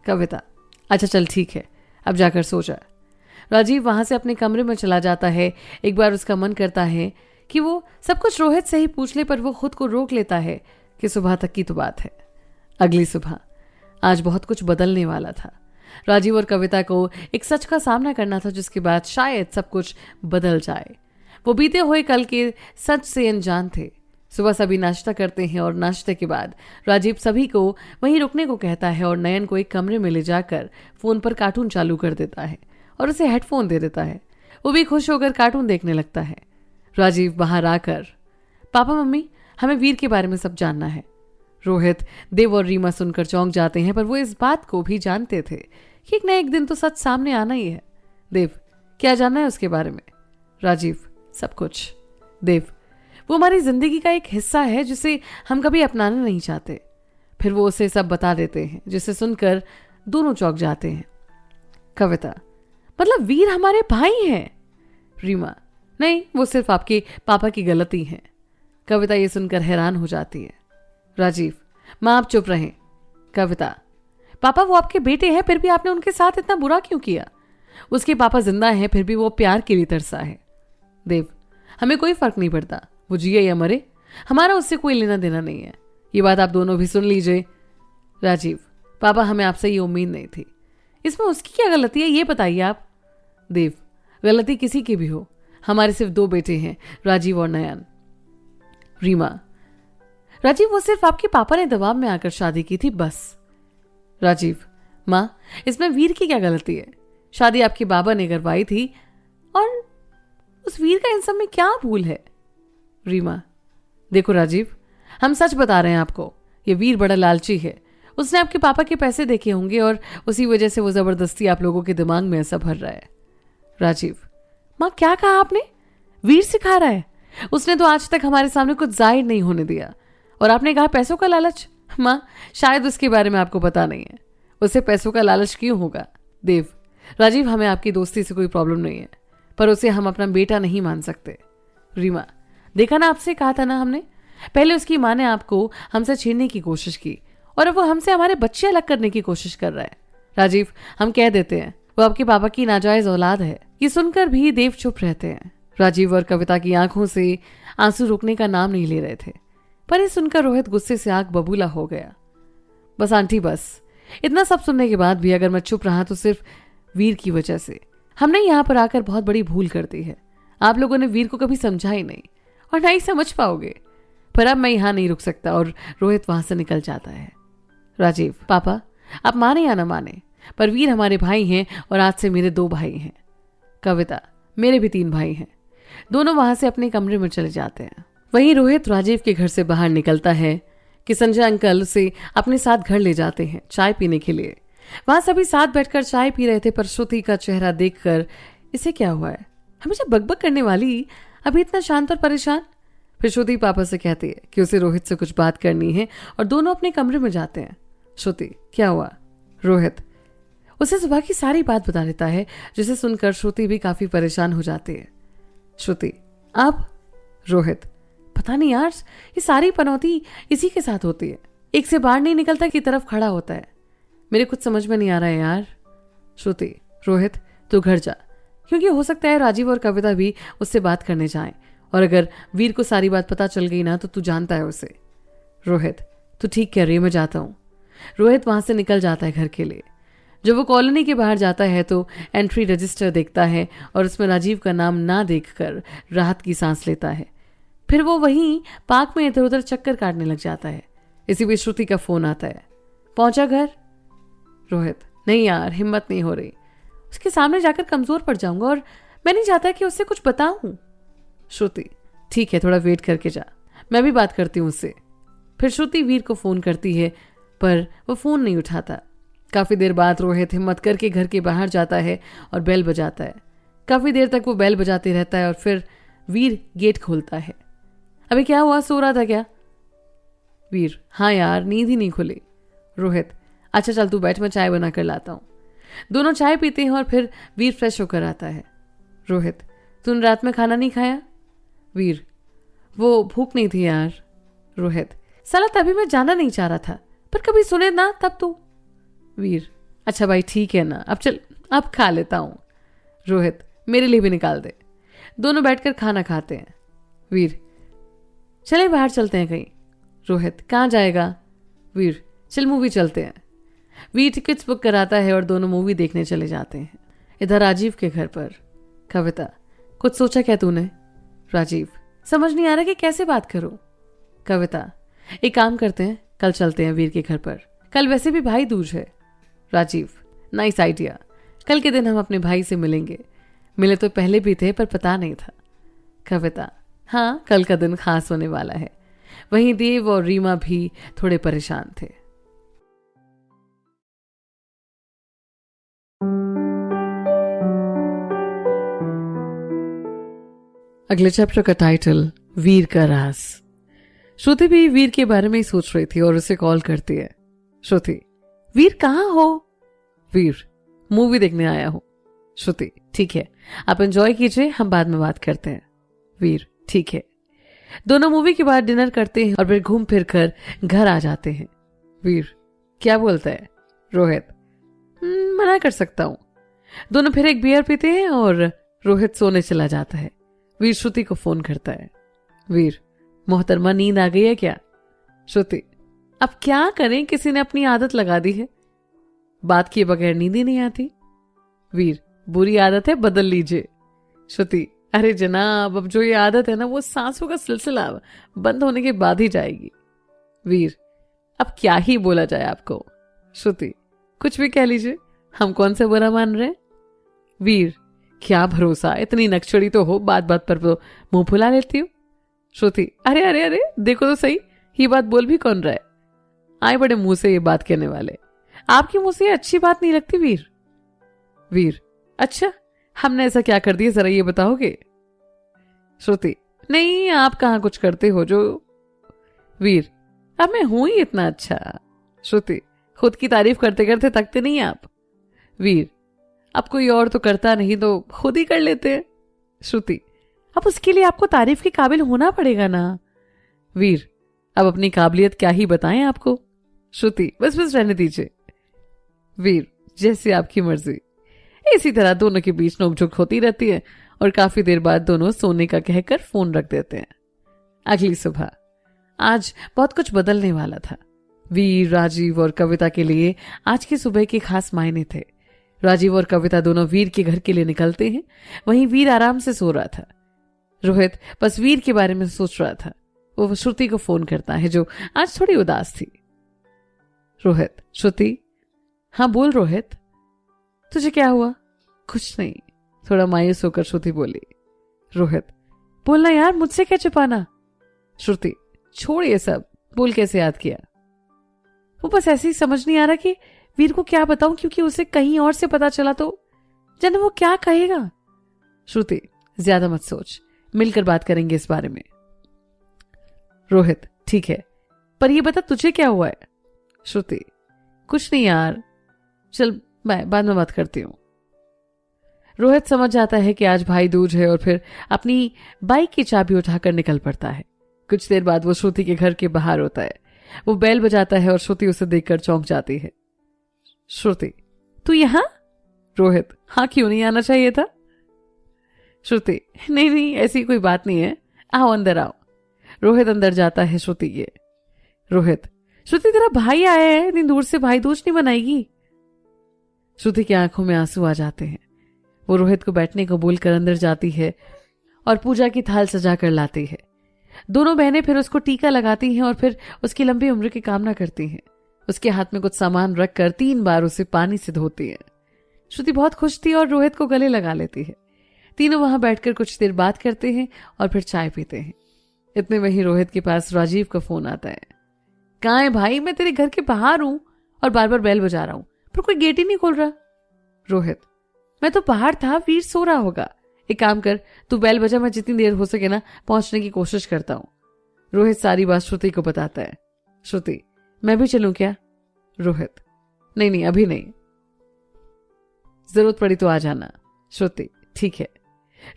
कविता, अच्छा चल ठीक है, अब जाकर सो जा। राजीव वहां से अपने कमरे में चला जाता है। एक बार उसका मन करता है कि वो सब कुछ रोहित से ही पूछ ले, पर वो खुद को रोक लेता है कि सुबह तक की तो बात है। अगली सुबह, आज बहुत कुछ बदलने वाला था। राजीव और कविता को एक सच का सामना करना था, जिसके बाद शायद सब कुछ बदल जाए। वो बीते हुए कल के सच से अनजान थे। सुबह सभी नाश्ता करते हैं और नाश्ते के बाद राजीव सभी को वहीं रुकने को कहता है और नयन को एक कमरे में ले जाकर फोन पर कार्टून चालू कर देता है और उसे हेडफोन दे देता है। वो भी खुश होकर कार्टून देखने लगता है। राजीव बाहर आकर, पापा मम्मी, हमें वीर के बारे में सब जानना है। रोहित, देव और रीमा सुनकर चौंक जाते हैं, पर वो इस बात को भी जानते थे कि एक न एक दिन तो सच सामने आना ही है। देव, क्या जानना है उसके बारे में? राजीव, सब कुछ। देव, वो हमारी जिंदगी का एक हिस्सा है जिसे हम कभी अपनाना नहीं चाहते। फिर वो उसे सब बता देते हैं, जिसे सुनकर दोनों चौंक जाते हैं। कविता, मतलब वीर हमारे भाई हैं? रीमा, नहीं, वो सिर्फ आपके पापा की गलती है। कविता ये सुनकर हैरान हो जाती है। राजीव, माँ आप चुप रहें। कविता, पापा वो आपके बेटे हैं, फिर भी आपने उनके साथ इतना बुरा क्यों किया? उसके पापा जिंदा हैं, फिर भी वो प्यार के लिए तरसा है। देव, हमें कोई फर्क नहीं पड़ता, वो जिए या मरे, हमारा उससे कोई लेना देना नहीं है। ये बात आप दोनों भी सुन लीजिए। राजीव, पापा हमें आपसे ये उम्मीद नहीं थी। इसमें उसकी क्या गलती है, ये बताइए आप। देव, गलती किसी की भी हो, हमारे सिर्फ 2 बेटे हैं, राजीव और नयन। रीमा, राजीव, वो सिर्फ आपके पापा ने दबाव में आकर शादी की थी, बस। राजीव, माँ, इसमें वीर की क्या गलती है? शादी आपके बाबा ने करवाई थी, और उस वीर का इन सब में क्या भूल है? रीमा, देखो राजीव, हम सच बता रहे हैं आपको, ये वीर बड़ा लालची है। उसने आपके पापा के पैसे देखे होंगे और उसी वजह से वो जबरदस्ती आप लोगों के दिमाग में ऐसा भर रहा है। राजीव, माँ क्या कहा आपने? वीर सिखा रहा है? उसने तो आज तक हमारे सामने कुछ जाहिर नहीं होने दिया, और आपने कहा पैसों का लालच। माँ, शायद उसके बारे में आपको पता नहीं है, उसे पैसों का लालच क्यों होगा? देव, राजीव, हमें आपकी दोस्ती से कोई प्रॉब्लम नहीं है, पर उसे हम अपना बेटा नहीं मान सकते। रीमा, देखा ना, आपसे कहा था ना हमने। पहले उसकी माँ ने आपको हमसे छीनने की कोशिश की, और अब वो हमसे हमारे बच्चे अलग करने की कोशिश कर रहा है। राजीव, हम कह देते हैं वो आपके पापा की नाजायज औलाद है। ये सुनकर भी देव चुप रहते हैं। राजीव और कविता की आंखों से आंसू रुकने का नाम नहीं ले रहे थे, पर ये सुनकर रोहित गुस्से से आंख बबूला हो गया। बस आंटी बस, इतना सब सुनने के बाद भी अगर मैं चुप रहा तो सिर्फ वीर की वजह से। हमने यहाँ पर आकर बहुत बड़ी भूल कर दी है। आप लोगों ने वीर को कभी समझा ही नहीं और ना ही समझ पाओगे। पर अब मैं यहाँ नहीं रुक सकता और रोहित वहां से निकल जाता है। राजीव, पापा आप माने या ना माने, पर वीर हमारे भाई हैं और आज से मेरे 2 भाई हैं। कविता, मेरे भी 3 भाई हैं। दोनों वहां से अपने कमरे में चले जाते हैं। वहीं रोहित राजीव के घर से बाहर निकलता है कि संजय अंकल उसे अपने साथ घर ले जाते हैं चाय पीने के लिए। वहां सभी साथ बैठकर चाय पी रहे थे, पर श्रुति का चेहरा देखकर इसे क्या हुआ है, हमेशा बकबक करने वाली, अभी इतना शांत और परेशान। फिर श्रुति पापा से कहती है कि उसे रोहित से कुछ बात करनी है और दोनों अपने कमरे में जाते हैं। श्रुति, क्या हुआ? रोहित उसे सुबह की सारी बात बता देता है, जिसे सुनकर श्रुति भी काफी परेशान हो जाती है। श्रुति, आप? रोहित, पता नहीं यार, ये सारी पनौती इसी के साथ होती है। एक से बाहर नहीं निकलता की तरफ खड़ा होता है। मेरे कुछ समझ में नहीं आ रहा है यार। श्रुति, रोहित तू घर जा, क्योंकि हो सकता है राजीव और कविता भी उससे बात करने जाएं, और अगर वीर को सारी बात पता चल गई ना तो तू जानता है उसे। रोहित, तू ठीक कह रही है, मैं जाता हूं। रोहित वहां से निकल जाता है घर के लिए। जब वो कॉलोनी के बाहर जाता है तो एंट्री रजिस्टर देखता है और उसमें राजीव का नाम ना देखकर राहत की सांस लेता है। फिर वो वहीं पार्क में इधर उधर चक्कर काटने लग जाता है। इसी बीच श्रुति का फोन आता है। पहुंचा घर? रोहित, नहीं यार, हिम्मत नहीं हो रही। उसके सामने जाकर कमजोर पड़ जाऊंगा और मैं नहीं चाहता कि उससे कुछ बताऊं। श्रुति, ठीक है, थोड़ा वेट करके जा, मैं भी बात करती हूं उससे। फिर श्रुति वीर को फोन करती है, पर वो फोन नहीं उठाता। काफी देर बाद रोहित हिम्मत करके घर के बाहर जाता है और बेल बजाता है। काफी देर तक वो बेल बजाते रहता है और फिर वीर गेट खोलता है। अबे क्या हुआ, सो रहा था क्या? वीर, हाँ यार, नींद ही नहीं खुली। रोहित, अच्छा चल तू बैठ, मैं चाय बना कर लाता हूं। दोनों चाय पीते हैं और फिर वीर फ्रेश होकर आता है। रोहित, तूने रात में खाना नहीं खाया? वीर, वो भूख नहीं थी यार। रोहित, साला तभी मैं जाना नहीं चाह रहा था, पर कभी सुने ना तब तू। वीर, अच्छा भाई ठीक है ना, अब चल, अब खा लेता हूं। रोहित, मेरे लिए भी निकाल दे। दोनों बैठकर खाना खाते हैं। वीर, चले बाहर चलते हैं कहीं। रोहित, कहाँ जाएगा? वीर, चल मूवी चलते हैं। वीर टिकट्स बुक कराता है और दोनों मूवी देखने चले जाते हैं। इधर राजीव के घर पर। कविता, कुछ सोचा क्या तूने? राजीव, समझ नहीं आ रहा कि कैसे बात करूं। कविता, एक काम करते हैं, कल चलते हैं वीर के घर पर, कल वैसे भी भाई दूज है। राजीव, नाइस आइडिया, कल के दिन हम अपने भाई से मिलेंगे। मिले तो पहले भी थे पर पता नहीं था। कविता, हाँ, कल का दिन खास होने वाला है। वहीं देव और रीमा भी थोड़े परेशान थे। अगले चैप्टर का टाइटल वीर का राज। श्रुति भी वीर के बारे में ही सोच रही थी और उसे कॉल करती है। श्रुति, वीर कहाँ हो? वीर, मूवी देखने आया हूं। श्रुति, ठीक है, आप एंजॉय कीजिए, हम बाद में बात करते हैं। वीर, ठीक है। दोनों मूवी के बाद डिनर करते हैं और फिर घूम फिर कर घर आ जाते हैं। वीर, क्या बोलता है? रोहित, मना कर सकता हूं। दोनों फिर एक बियर पीते हैं और रोहित सोने चला जाता है। वीर श्रुति को फोन करता है। वीर, मोहतरमा नींद आ गई है क्या? श्रुति, अब क्या करें, किसी ने अपनी आदत लगा दी है, बात किए बगैर नींद ही नहीं आती। वीर, बुरी आदत है, बदल लीजिए। श्रुति, अरे जनाब, अब जो ये आदत है ना, वो सांसों का सिलसिला बंद होने के बाद ही जाएगी। वीर, अब क्या ही बोला जाए आपको। श्रुति, कुछ भी कह लीजिए, हम कौन से बुरा मान रहे हैं। वीर, क्या भरोसा, इतनी नक्शड़ी तो हो, बात बात पर तो मुंह फुला लेती हूँ। श्रुति, अरे अरे अरे, देखो तो सही, ये बात बोल भी कौन रहा है? आए बड़े मुंह से ये बात कहने वाले, आपके मुंह से ये अच्छी बात नहीं लगती। वीर, वीर, अच्छा, हमने ऐसा क्या कर दिया, जरा ये बताओगे? श्रुति, नहीं, आप कहाँ कुछ करते हो जो। वीर, अब मैं हूं ही इतना अच्छा। श्रुति, खुद की तारीफ करते करते थकते नहीं आप। वीर, अब कोई और तो करता नहीं तो खुद ही कर लेते हैं। श्रुति, अब उसके लिए आपको तारीफ के काबिल होना पड़ेगा ना। वीर, अब अपनी काबिलियत क्या ही बताएं आपको। श्रुति, बस बस रहने दीजिए। वीर, जैसे आपकी मर्जी। इसी तरह दोनों के बीच नोकझोंक होती रहती है और काफी देर बाद दोनों सोने का कहकर फोन रख देते हैं। अगली सुबह। आज बहुत कुछ बदलने वाला था। वीर, राजीव और कविता के लिए आज की सुबह के खास मायने थे। राजीव और कविता दोनों वीर के घर के लिए निकलते हैं। वहीं वीर आराम से सो रहा था। रोहित बस वीर के बारे में सोच रहा था। वो श्रुति को फोन करता है जो आज थोड़ी उदास थी। रोहित, श्रुति। हाँ बोल रोहित। तुझे क्या हुआ? कुछ नहीं, थोड़ा मायूस होकर श्रुति बोली। रोहित, बोलना यार, मुझसे क्या छिपाना? श्रुति, छोड़ ये सब, बोल कैसे याद किया? वो बस ऐसे ही समझ नहीं आ रहा कि वीर को क्या बताऊं, क्योंकि उसे कहीं और से पता चला तो जाने वो क्या कहेगा। श्रुति, ज्यादा मत सोच, मिलकर बात करेंगे इस बारे में। रोहित, ठीक है, पर ये बता तुझे क्या हुआ है? श्रुति, कुछ नहीं यार, चल मैं बाद में बात करती हूं। रोहित समझ जाता है कि आज भाई दूज है और फिर अपनी बाइक की चाबी उठाकर निकल पड़ता है। कुछ देर बाद वो श्रुति के घर के बाहर होता है। वो बेल बजाता है और श्रुति उसे देखकर चौंक जाती है। श्रुति, तू यहां? रोहित, हाँ, क्यों नहीं आना चाहिए था? श्रुति, नहीं नहीं, ऐसी कोई बात नहीं है, आओ अंदर आओ। रोहित अंदर जाता है श्रुति के। रोहित, श्रुति तेरा भाई आया है, इतनी दूर से भाई दूज नहीं मनाएगी? श्रुति की आंखों में आंसू आ जाते हैं। वो रोहित को बैठने को बोलकर अंदर जाती है और पूजा की थाल सजा कर लाती है। दोनों बहनें फिर उसको टीका लगाती हैं और फिर उसकी लंबी उम्र की कामना करती हैं। उसके हाथ में कुछ सामान रखकर 3 बार उसे पानी से धोती है। श्रुति बहुत खुश थी और रोहित को गले लगा लेती है। तीनों वहां बैठकर कुछ देर बात करते हैं और फिर चाय पीते हैं। इतने में ही रोहित के पास राजीव का फोन आता है। कहाँ है भाई? मैं तेरे घर के बाहर हूं और बार बार बेल बजा रहा हूं, पर कोई गेट ही नहीं खोल रहा। रोहित, मैं तो बाहर था, वीर सो रहा होगा। एक काम कर, तू बेल बजा, मैं जितनी देर हो सके ना पहुंचने की कोशिश करता हूं। रोहित सारी बात श्रुति को बताता है। श्रुति, मैं भी चलूं क्या? रोहित, नहीं नहीं, अभी नहीं, जरूरत पड़ी तो आ जाना। श्रुति, ठीक है।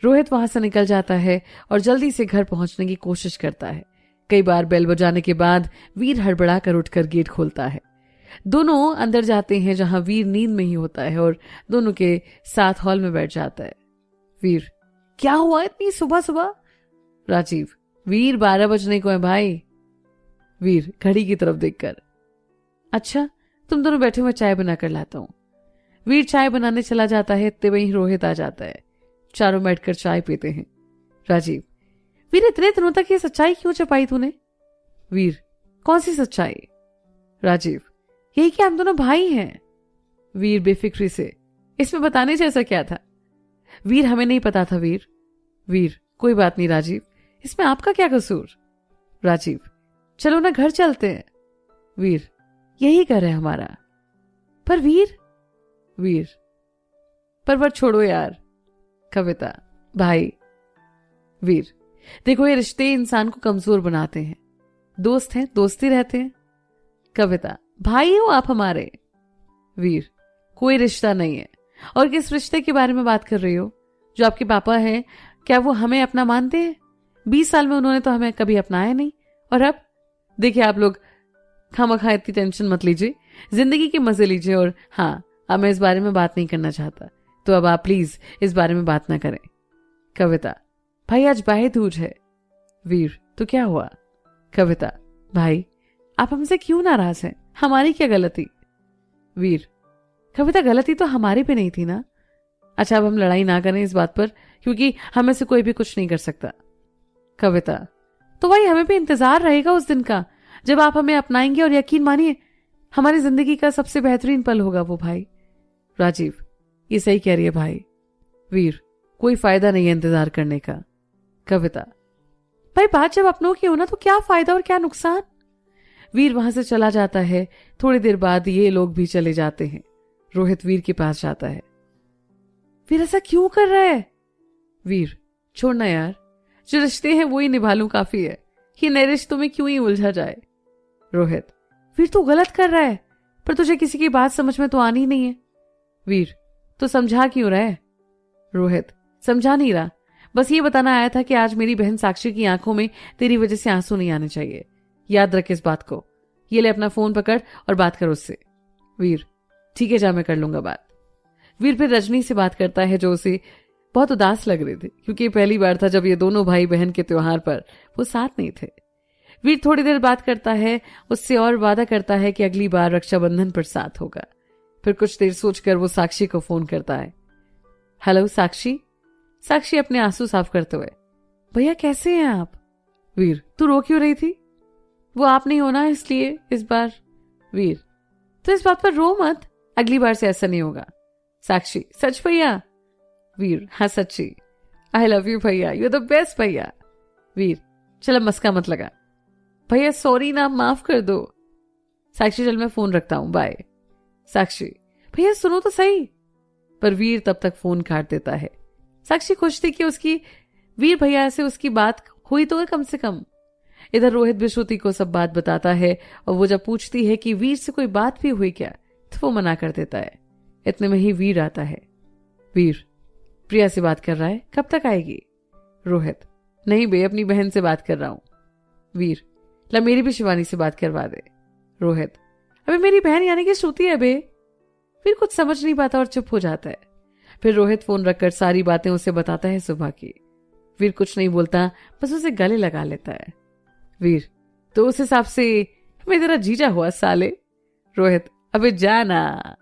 रोहित वहां से निकल जाता है और जल्दी से घर पहुंचने की कोशिश करता है। कई बार बेल बजाने के बाद वीर हड़बड़ाकर उठकर गेट खोलता है। दोनों अंदर जाते हैं जहां वीर नींद में ही होता है और दोनों के साथ हॉल में बैठ जाता है। वीर, क्या हुआ इतनी सुबह सुबह? राजीव, वीर 12 बजने को है भाई। वीर घड़ी की तरफ देखकर, अच्छा तुम दोनों बैठे, मैं चाय बना कर लाता हूं। वीर चाय बनाने चला जाता है। इतने वहीं रोहित आ जाता है। चारों बैठकर चाय पीते हैं। राजीव, वीर इतने दिनों तक ये सच्चाई क्यों छुपाई तूने? वीर, कौन सी सच्चाई? राजीव, यही कि हम दोनों भाई हैं। वीर बेफिक्री से, इसमें बताने जैसा क्या था? वीर, हमें नहीं पता था वीर। वीर, कोई बात नहीं राजीव, इसमें आपका क्या कसूर? राजीव, चलो ना घर चलते हैं। वीर, यही घर है हमारा। पर वीर। वीर, पर छोड़ो यार। कविता, भाई। वीर, देखो ये रिश्ते इंसान को कमजोर बनाते हैं। दोस्त हैं, दोस्ती रहते हैं। कविता, भाई हो आप हमारे। वीर, कोई रिश्ता नहीं है। और किस रिश्ते के बारे में बात कर रही हो? जो आपके पापा हैं, क्या वो हमें अपना मानते हैं? 20 साल में उन्होंने तो हमें कभी अपनाया नहीं। और अब देखिए, आप लोग खामखा इतनी टेंशन मत लीजिए, जिंदगी के मजे लीजिए। और हाँ, अब मैं इस बारे में बात नहीं करना चाहता, तो अब आप प्लीज इस बारे में बात ना करें। कविता, भाई आज भाई दूज है। वीर, तो क्या हुआ? कविता, भाई आप हमसे क्यों नाराज हैं? हमारी क्या गलती? वीर, कविता, गलती तो हमारी पे नहीं थी ना। अच्छा, अब हम लड़ाई ना करें इस बात पर, क्योंकि हमें से कोई भी कुछ नहीं कर सकता। कविता, तो भाई हमें भी इंतजार रहेगा उस दिन का जब आप हमें अपनाएंगे, और यकीन मानिए हमारी जिंदगी का सबसे बेहतरीन पल होगा वो भाई। राजीव, ये सही कह रही है भाई। वीर, कोई फायदा नहीं है इंतजार करने का। कविता, भाई बात जब अपनों की हो ना, तो क्या फायदा और क्या नुकसान? वीर वहां से चला जाता है। थोड़ी देर बाद ये लोग भी चले जाते हैं। रोहित वीर के पास जाता है। वीर, ऐसा क्यों कर रहा है? वीर, छोड़ना यार, जो रिश्ते हैं वो ही निभा लूं काफी है, ये नए रिश्तों में क्यों ही उलझा जाए। रोहित, वीर तू गलत कर रहा है, पर तुझे किसी की बात समझ में तो आनी नहीं है। वीर, तो समझा क्यों रहा है? रोहित, समझा नहीं रहा, बस ये बताना आया था कि आज मेरी बहन साक्षी की आंखों में तेरी वजह से आंसू नहीं आने चाहिए। याद रख इस बात को, ये ले अपना फोन पकड़ और बात कर उससे। वीर, ठीक है जा, मैं कर लूंगा बात। वीर फिर रजनी से बात करता है जो उसे बहुत उदास लग रही थी, क्योंकि पहली बार था जब ये दोनों भाई बहन के त्योहार पर वो साथ नहीं थे। वीर थोड़ी देर बात करता है उससे और वादा करता है कि अगली बार रक्षाबंधन पर साथ होगा। फिर कुछ देर सोचकर वो साक्षी को फोन करता है। हेलो साक्षी। साक्षी अपने आंसू साफ करते हुए, भैया कैसे हैं आप? वीर, तू रो क्यों रही थी? वो आप नहीं होना इसलिए इस बार। वीर, तो इस बात पर रो मत, अगली बार से ऐसा नहीं होगा। साक्षी, सच भैया? वीर, हाँ सच्ची। आई लव यू भैया, यू द बेस्ट भैया। वीर, चल अब मस्का मत लगा। भैया सॉरी ना, माफ कर दो। साक्षी, चल मैं फोन रखता हूं, बाय। साक्षी, भैया सुनो तो सही। पर वीर तब तक फोन काट देता है। साक्षी खुश थी कि उसकी वीर भैया से उसकी बात हुई तो कम से कम। इधर रोहित भी श्रुति को सब बात बताता है और वो जब पूछती है कि वीर से कोई बात भी हुई क्या, तो वो मना कर देता है। इतने में ही वीर आता है। वीर, प्रिया से बात कर रहा है, कब तक आएगी? रोहित, नहीं बे, अपनी बहन से बात कर रहा हूं। वीर, ला मेरी भी शिवानी से बात करवा दे। रोहित, अबे मेरी बहन यानी कि श्रुति है बे। वीर कुछ समझ नहीं पाता और चुप हो जाता है। फिर रोहित फोन रखकर सारी बातें उसे बताता है सुबह की। वीर कुछ नहीं बोलता, बस उसे गले लगा लेता है। वीर, तो उस हिसाब से मैं तेरा जीजा हुआ साले। रोहित, अबे जाना।